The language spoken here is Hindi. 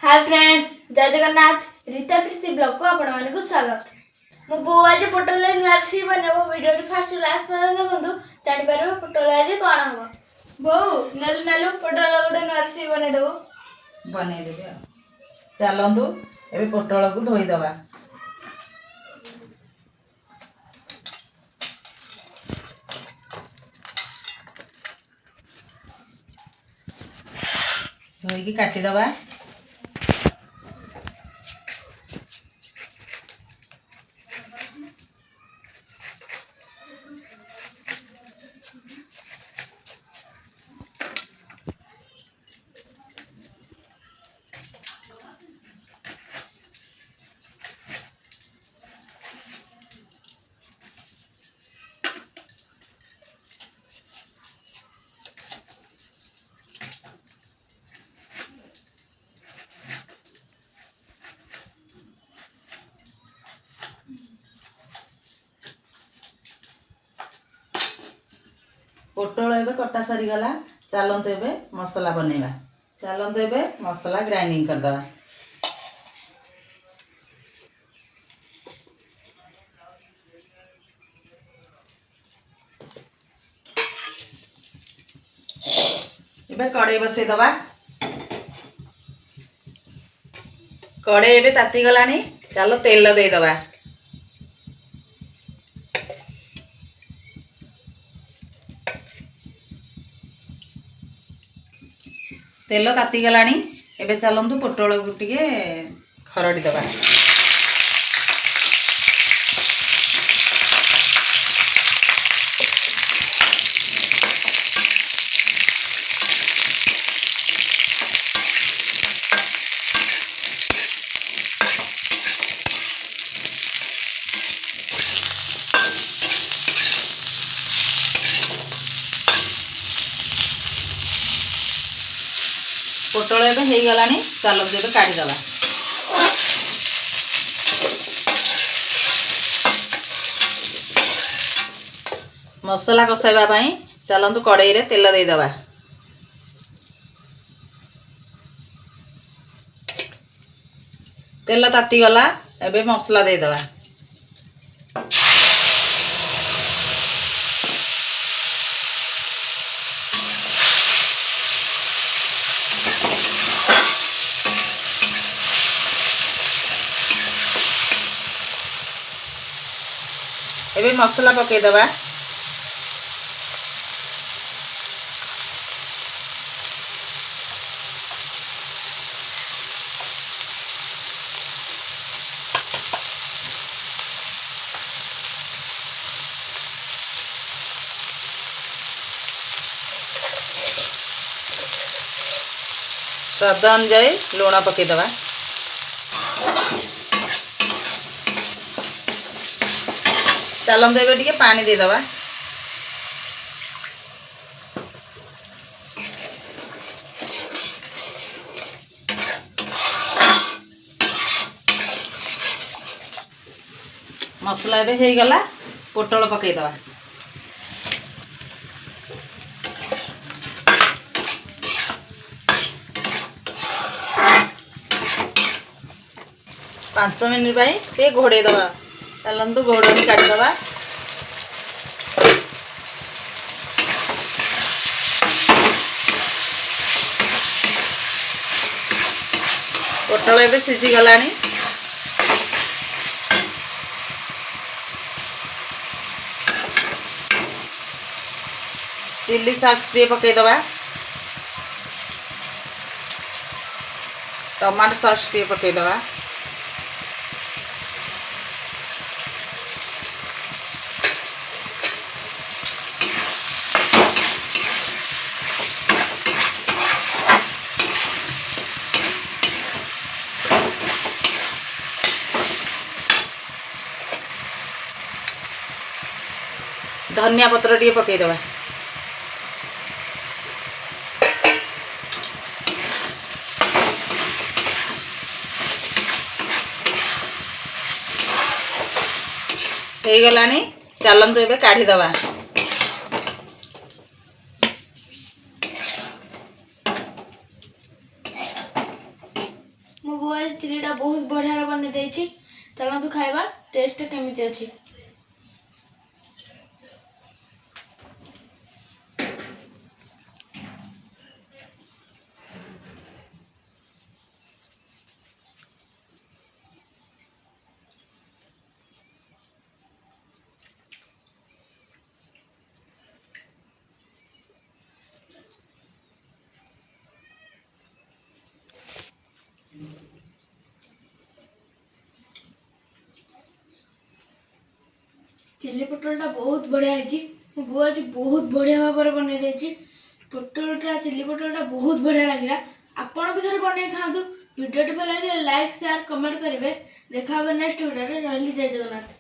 हाय फ्रेंड्स, जय जगन्नाथ। रीता प्रीति ब्लॉग को आपण मानकु स्वागत। मो बो आज पोटल नरसी बनबो वीडियो फास्ट लास्ट पर्यंत देखंतु जानि परबो पोटल आज कोन हबो। बो नल नलु पोटल गोटे नरसी बने देबो। बने देबे। चलंतु एबे पोटल को धोई दबा। धोई की काटी दबा। पोटल एबे कटा सरी गला। चलंतु एबे मसाला बनेबा। चलंतु एबे मसाला ग्राइंडिंग कर दबा। एबे कड़ाई बसे दबा। कड़ाई एबे ताती गलानी। चलो तेल दे दबा। तेल ताती गलानी। एबे चलंतु पोटल को टिके खरड़ी दबा। पोटल एबे हेई गलानी। चलो जेबे काढी दबा। मसाला कसाइबा पई चलंतु कड़ाई रे तेल दे दबा। तेल ताती गला। एबे मसाला दे दबा। एबे मसाला पके दबा। स्वाद अनुजाई लुण पके दबा। चलंतु एबे टिके पानी दे दबा। मसला एबे हेई गला। पोटल पके दबा। पांच मिनट पे घोड़े दबा। चलंतु घोड़नी काट दबा। पोटल एबे सिझी गलानी। चिल्ली सॉस टे पके दबा। टमाटो सॉस टे पके दबा। धनिया पत्र टे पके दबा। हेई गलानी। चलंतु एबे काढी दबा। मो बो आज चिलीटा बहुत बढ़िया बन देछि। चलतु खाइबा टेस्ट केमिति अछि। चिल्ली पोटलटा बहुत बढ़िया है। मो बो आज बहुत बढ़िया भाव बन देछि। पोटलटा चिल्ली पोटलटा बहुत बढ़िया लगे। आपण भी थोड़े बन खातु। वीडियो भल लगे लाइक शेयर कमेंट करेंगे। देखा नेक्स्ट वीडियो। रही जय जगन्नाथ।